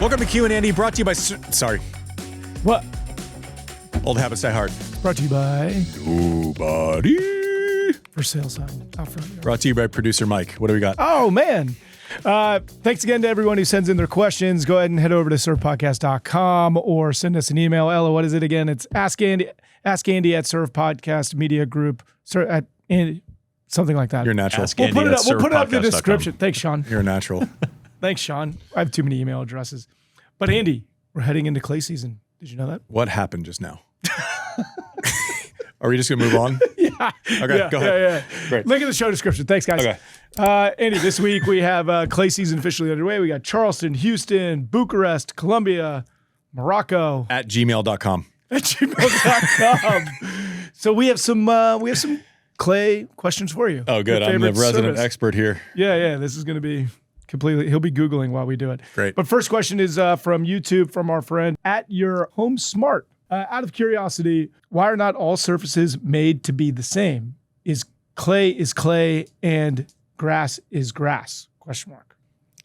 Welcome to Q&Andy, brought to you by... Sorry. What? Old habits die hard. Brought to you by... Nobody. For sale sign out front. Brought to you by producer Mike. What do we got? Oh, man. Thanks again to everyone who sends in their questions. Go ahead and head over to servepodcast.com or send us an email. Ella, what is it again? It's Ask Andy at Serve Podcast Media Group. At Andy, something like that. You're natural. We'll put it up in the description. Thanks, Sean. You're natural. Thanks, Sean. I have too many email addresses. But Andy, we're heading into clay season. Did you know that? What happened just now? Are we just going to move on? Yeah. Okay, go ahead. Yeah. Great. Link in the show description. Thanks, guys. Okay. Andy, this week we have clay season officially underway. We got Charleston, Houston, Bucharest, Colombia, Morocco. At gmail.com. At gmail.com. So we have some clay questions for you. Oh, good. I'm the resident expert here. Yeah. This is going to be completely, he'll be Googling while we do it. Great. But first question is from YouTube from our friend at Your Home Smart. Out of curiosity, why are not all surfaces made to be the same? Is clay and grass is grass? Question mark.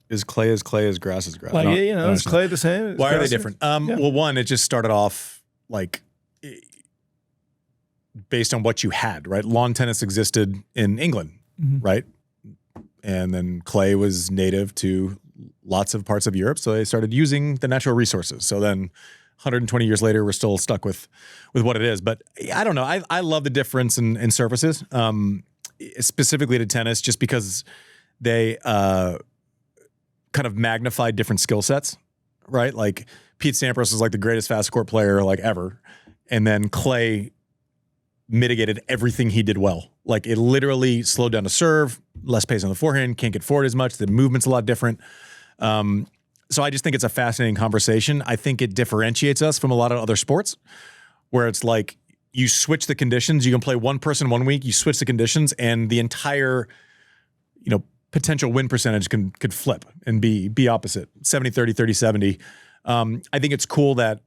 Is clay is grass is grass? Like, is clay the same? Why are they different? Well, one, it just started off like based on what you had, right? Lawn tennis existed in England, right? And then clay was native to lots of parts of Europe, so they started using the natural resources. So then 120 years later, we're still stuck with what it is. But I don't know. I love the difference in surfaces, specifically to tennis, just because they kind of magnify different skill sets, right? Like Pete Sampras is like the greatest fast court player like ever. And then clay mitigated everything he did well. Like it literally slowed down the serve, less pace on the forehand, can't get forward as much. The movement's a lot different. So I just think it's a fascinating conversation. I think it differentiates us from a lot of other sports where it's like you switch the conditions. You can play one person 1 week, you switch the conditions, and the entire, potential win percentage could flip and be opposite, 70-30, 30-70. I think it's cool that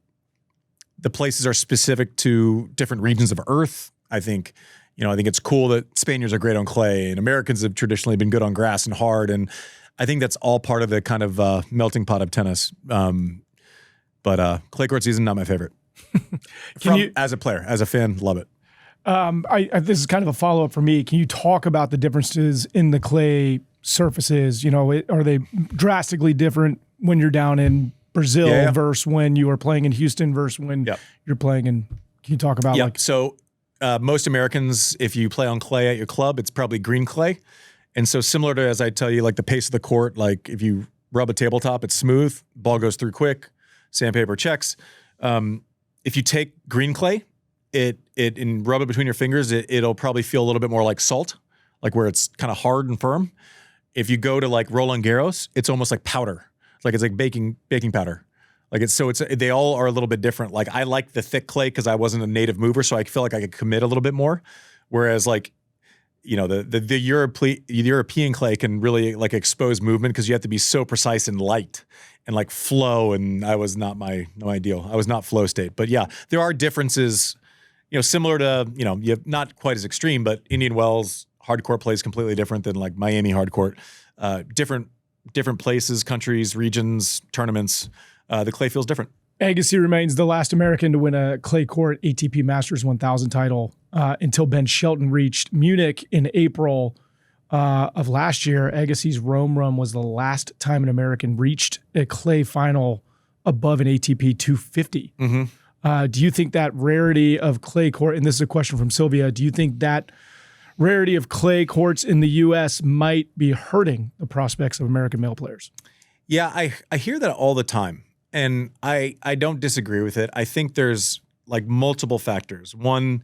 the places are specific to different regions of Earth. I think it's cool that Spaniards are great on clay and Americans have traditionally been good on grass and hard, and I think that's all part of the kind of melting pot of tennis. But clay court season, not my favorite. As a player, as a fan, love it. This is kind of a follow-up for me. Can you talk about the differences in the clay surfaces? Are they drastically different when you're down in Brazil versus when you are playing in Houston versus when you're playing in? Can you talk about So most Americans, if you play on clay at your club, it's probably green clay. And so similar to, as I tell you, like the pace of the court, like if you rub a tabletop, it's smooth, ball goes through quick, sandpaper checks. If you take green clay, and rub it between your fingers, it'll probably feel a little bit more like salt, like where it's kind of hard and firm. If you go to like Roland Garros, it's almost like powder. It's like baking powder. They all are a little bit different. Like I like the thick clay because I wasn't a native mover, so I feel like I could commit a little bit more. Whereas like, the European clay can really like expose movement because you have to be so precise and light and like flow. And I was not no ideal. I was not flow state. But yeah, there are differences, similar to, you have not quite as extreme, but Indian Wells hardcourt play is completely different than like Miami hardcourt. Different places, countries, regions, tournaments. The clay feels different. Agassi remains the last American to win a clay court ATP Masters 1000 title until Ben Shelton reached Munich in April of last year. Agassi's Rome run was the last time an American reached a clay final above an ATP 250. Do you think that rarity of clay court, and this is a question from Sylvia, do you think that rarity of clay courts in the U.S. might be hurting the prospects of American male players? Yeah, I hear that all the time. And I don't disagree with it. I think there's like multiple factors. One,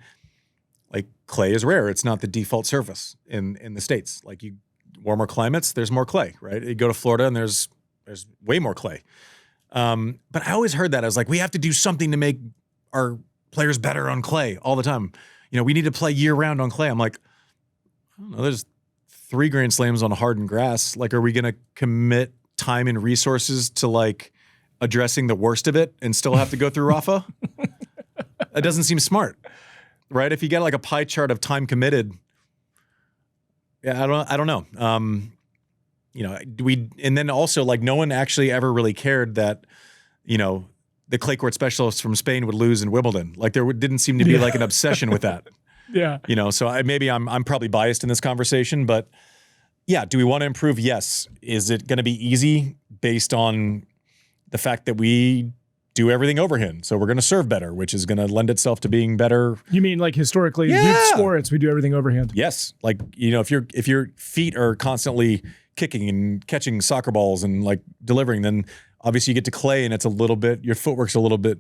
like clay is rare. It's not the default surface in the States. Like warmer climates, there's more clay, right? You go to Florida and there's way more clay. But I always heard that. I was like, we have to do something to make our players better on clay all the time. We need to play year round on clay. I'm like, I don't know, there's 3 Grand Slams on hardened grass. Like, are we going to commit time and resources to like addressing the worst of it and still have to go through Rafa? It doesn't seem smart, right? If you get like a pie chart of time committed, I don't know. and then also like no one actually ever really cared that, the clay court specialists from Spain would lose in Wimbledon. Like there didn't seem to be like an obsession with that. Yeah. So maybe I'm probably biased in this conversation, but yeah, do we want to improve? Yes. Is it going to be easy based on the fact that we do everything overhand? So we're going to serve better, which is going to lend itself to being better. You mean like historically, youth sports, we do everything overhand? Yes. Like, if your feet are constantly kicking and catching soccer balls and like delivering, then obviously you get to clay and it's a little bit, your footwork's a little bit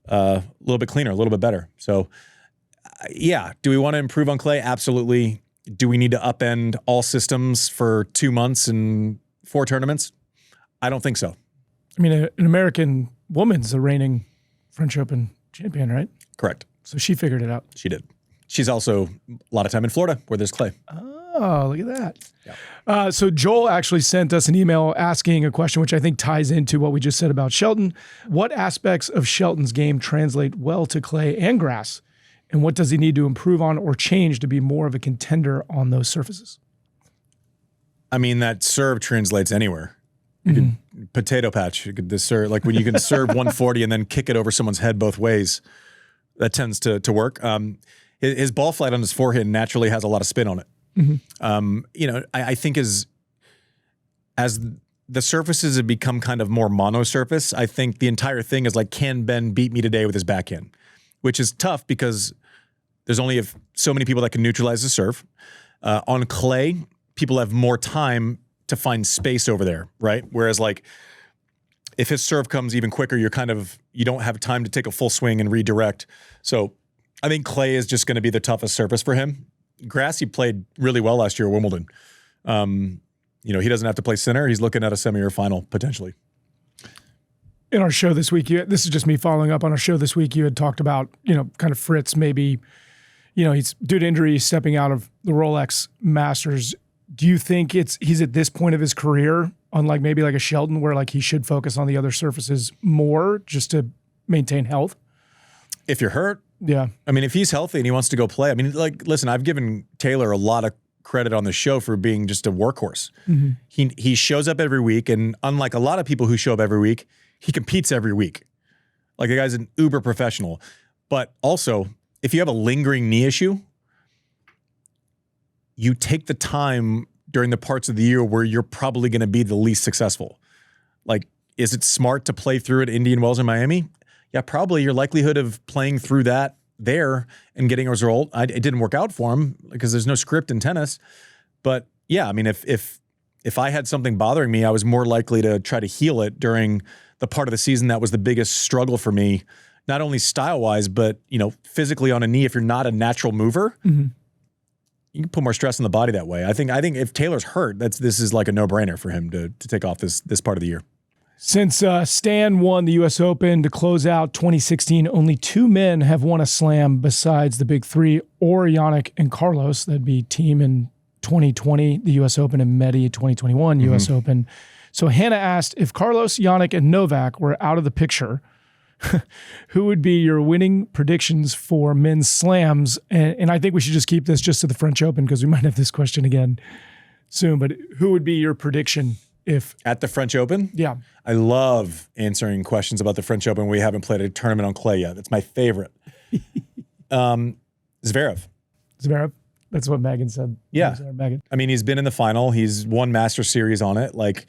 cleaner, a little bit better. So yeah. Do we want to improve on clay? Absolutely. Do we need to upend all systems for 2 months and 4 tournaments? I don't think so. I mean, an American woman's the reigning French Open champion, right? Correct. So she figured it out. She did. She's also a lot of time in Florida where there's clay. Oh, look at that. Yeah. So Joel actually sent us an email asking a question, which I think ties into what we just said about Shelton. What aspects of Shelton's game translate well to clay and grass? And what does he need to improve on or change to be more of a contender on those surfaces? I mean, that serve translates anywhere. You could potato patch. You could serve, like when you can serve 140 and then kick it over someone's head both ways. That tends to work. His ball flight on his forehand naturally has a lot of spin on it. I think as the surfaces have become kind of more mono surface, I think the entire thing is like, can Ben beat me today with his backhand? Which is tough because there's only so many people that can neutralize the serve. On clay, people have more time to find space over there, right? Whereas like if his serve comes even quicker, you don't have time to take a full swing and redirect. So I think clay is just going to be the toughest surface for him. Grass, he played really well last year at Wimbledon. He doesn't have to play center. He's looking at a semi or final potentially. In our show this week, this is just me following up on our show this week. You had talked about, kind of Fritz maybe, he's due to injury, stepping out of the Rolex Masters. Do you think he's at this point of his career, unlike maybe like a Shelton, where like he should focus on the other surfaces more just to maintain health? If you're hurt, yeah. I mean, if he's healthy and he wants to go play, I mean, like, listen, I've given Taylor a lot of credit on the show for being just a workhorse. He shows up every week, and unlike a lot of people who show up every week, he competes every week. Like the guy's an uber professional. But also, if you have a lingering knee issue, you take the time during the parts of the year where you're probably going to be the least successful. Like, is it smart to play through at Indian Wells or Miami? Yeah, probably. Your likelihood of playing through that there and getting a result, it didn't work out for him because there's no script in tennis. But yeah, I mean, if I had something bothering me, I was more likely to try to heal it during the part of the season that was the biggest struggle for me, not only style-wise, but physically on a knee. If you're not a natural mover, you can put more stress on the body that way. I think if Taylor's hurt, this is like a no-brainer for him to take off this part of the year. Since Stan won the U.S. Open to close out 2016, only 2 men have won a slam besides the big 3, or Jannik and Carlos. That'd be Thiem in 2020, the U.S. Open, and Medi 2021 U.S. Open. So Hannah asked, if Carlos, Jannik, and Novak were out of the picture, who would be your winning predictions for men's slams? And I think we should just keep this just to the French Open because we might have this question again soon. But who would be your prediction if at the French Open? Yeah. I love answering questions about the French Open. We haven't played a tournament on clay yet. That's my favorite. Zverev. That's what Megan said. Yeah. Megan. I mean, he's been in the final. He's won Master Series on it. Like,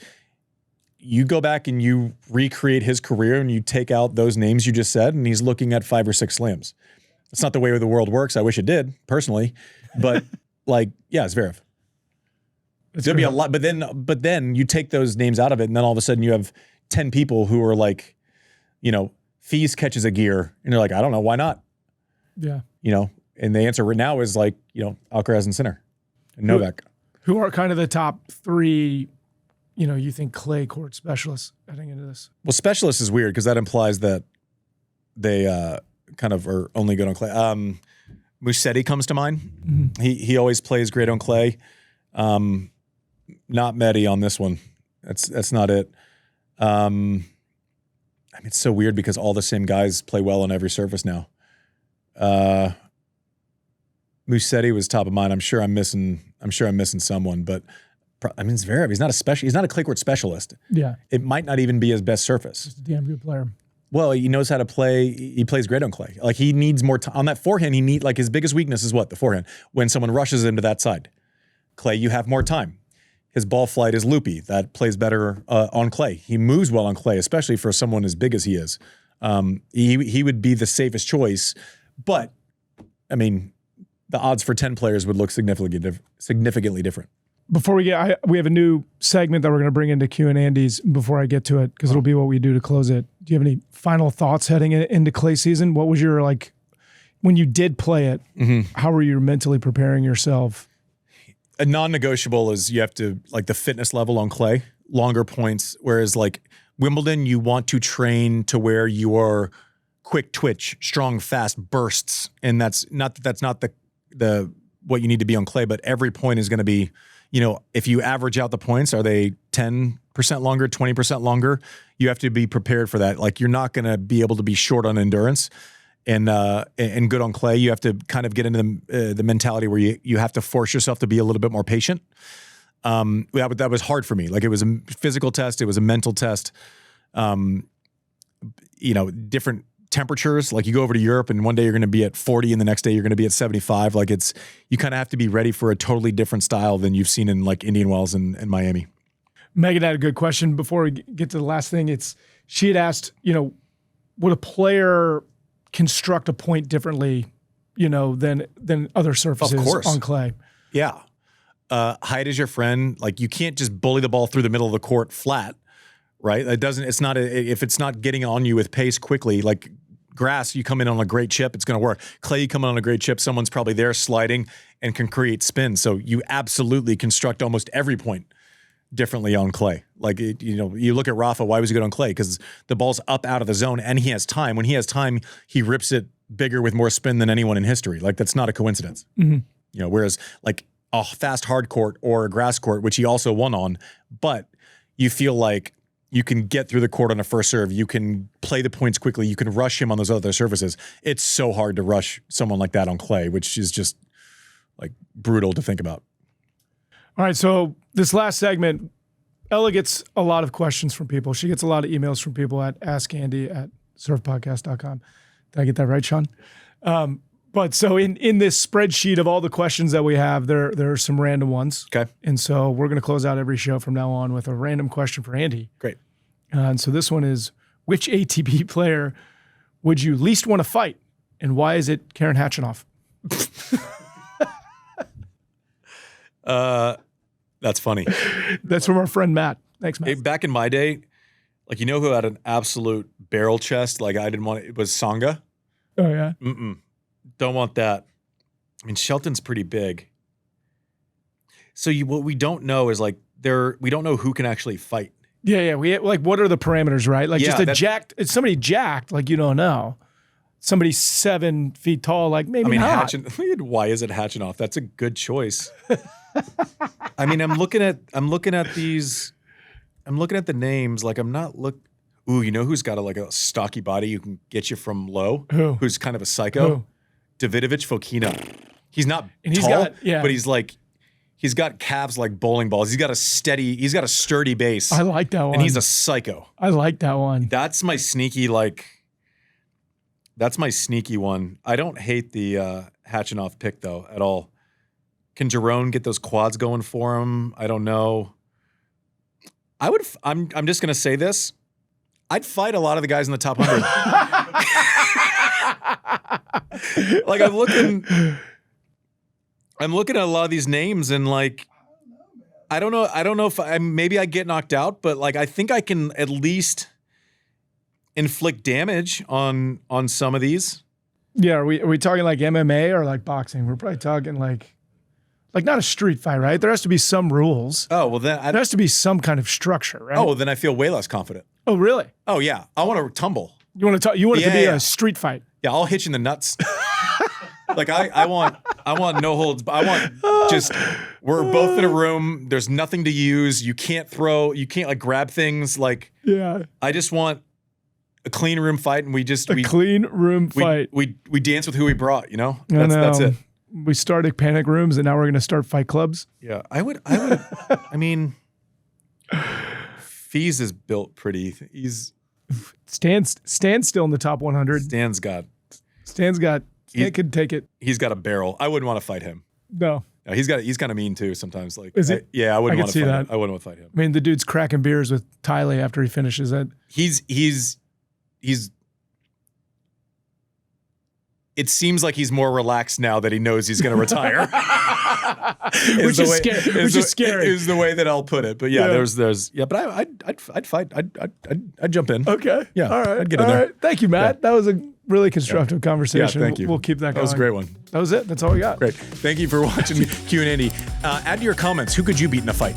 you go back and you recreate his career and you take out those names you just said, and he's looking at 5 or 6 slams. That's not the way the world works. I wish it did, personally. But Zverev. It's going to be a lot. But then you take those names out of it, and then all of a sudden you have 10 people who are like, Fees catches a gear, and you're like, I don't know, why not? Yeah. And the answer right now is like, Alcaraz and Sinner and Novak. Who are kind of the top 3, you think clay court specialists heading into this? Well, specialist is weird because that implies that they kind of are only good on clay. Musetti comes to mind. Mm-hmm. He always plays great on clay. Not Medi on this one. That's not it. It's so weird because all the same guys play well on every surface now. Musetti was top of mind. I'm sure I'm missing someone, but I mean, Zverev, he's not a clay court specialist. Yeah. It might not even be his best surface. Just a damn good player. Well, he knows how to play. He plays great on clay. Like, he needs more time on that forehand. Like, his biggest weakness is what? The forehand. When someone rushes him to that side. Clay, you have more time. His ball flight is loopy. That plays better on clay. He moves well on clay, especially for someone as big as he is. He would be the safest choice. But, I mean, the odds for 10 players would look significantly different. Before we we have a new segment that we're going to bring into Q&Andy's before I get to it, because it'll be what we do to close it. Do you have any final thoughts heading into clay season? What was your, like, when you did play it, how were you mentally preparing yourself? A non-negotiable is you have to, like, the fitness level on clay, longer points, whereas, like, Wimbledon, you want to train to where you are quick twitch, strong, fast bursts, and that's not the what you need to be on clay, but every point is going to be, you know, if you average out the points, are they 10% longer, 20% longer? You have to be prepared for that. Like, you're not going to be able to be short on endurance and good on clay. You have to kind of get into the mentality where you have to force yourself to be a little bit more patient. That was hard for me. Like, it was a physical test. It was a mental test. You know, different temperatures. Like, you go over to Europe and one day you're going to be at 40 and the next day you're going to be at 75. Like, you kind of have to be ready for a totally different style than you've seen in, like, Indian Wells and Miami. Megan had a good question before we get to the last thing. She had asked, you know, would a player construct a point differently, you know, than other surfaces on clay? Yeah. Height is your friend. Like, you can't just bully the ball through the middle of the court flat, right? If it's not getting on you with pace quickly, like grass, you come in on a great chip, it's going to work. Clay, you come in on a great chip, someone's probably there sliding and can create spin. So you absolutely construct almost every point differently on clay. Like, you know, you look at Rafa, why was he good on clay? Because the ball's up out of the zone and he has time. When he has time, he rips it bigger with more spin than anyone in history. Like, that's not a coincidence. You know, whereas, like, a fast hard court or a grass court, which he also won on, but you feel like you can get through the court on a first serve. You can play the points quickly. You can rush him on those other surfaces. It's so hard to rush someone like that on clay, which is just, like, brutal to think about. All right, so this last segment, Ella gets a lot of questions from people. She gets a lot of emails from people at askandy@surfpodcast.com. Did I get that right, Sean? But so in this spreadsheet of all the questions that we have, there are some random ones. Okay. And so we're going to close out every show from now on with a random question for Andy. Great. And so this one is, which ATP player would you least want to fight? And why is it Karen Khachanov? That's funny. That's from our friend Matt. Thanks, Matt. Back in my day, like, you know who had an absolute barrel chest? Like, I didn't want it was Tsonga. Oh, yeah? Don't want that. I mean, Shelton's pretty big. So what we don't know is, like, we don't know who can actually fight. Yeah. What are the parameters, right? Like, it's somebody jacked, like, you don't know. Somebody 7 feet tall, like, maybe not. Why is it Khachanov? That's a good choice. I mean, I'm looking at the names. Like, I'm not Ooh, you know who's got a stocky body who can get you from low? Who? Who's kind of a psycho? Who? Davidovich Fokina. He's not and tall, but he's got calves like bowling balls. He's got a sturdy base. I like that one. And he's a psycho. I like that one. That's my sneaky one. I don't hate the Khachanov pick, though, at all. Can Jerome get those quads going for him? I don't know. I'm just gonna say this. I'd fight a lot of the guys in the top 100. Like, I'm looking at a lot of these names and, like, I don't know if maybe I get knocked out, but, like, I think I can at least inflict damage on some of these. Yeah, are we talking like MMA or like boxing? We're probably talking like not a street fight, right? There has to be some rules. Oh, well, then there has to be some kind of structure, right? Oh, well, then I feel way less confident. Oh, really? Oh, yeah. I want to tumble. You want it to be a street fight? Yeah, I'll hit you in the nuts. Like, I want no holds. I want just, we're both in a room. There's nothing to use. You can't like grab things. Like, yeah. I just want a clean room fight, and we clean room fight. We dance with who we brought. You know, that's it. we started panic rooms and now we're going to start fight clubs. Yeah, I would. I mean, Fees is built pretty. He's Stan's still in the top 100. Stan could take it. He's got a barrel. I wouldn't want to fight him. No. He's kind of mean too sometimes. Like, is it? I wouldn't want to see fight that. him. I wouldn't want to fight him. I mean, the dude's cracking beers with Tyler after he finishes it. He's. It seems like he's more relaxed now that he knows he's going to retire. Which is scary. Is the way that I'll put it. But but I'd fight. I'd jump in. Okay. Yeah. All right. I'd get in there. Right. Thank you, Matt. Yeah. That was a really constructive conversation. Yeah, thank you. We'll keep that going. That was a great one. That was it. That's all we got. Great. Thank you for watching Q&Andy. Add to your comments, who could you beat in a fight?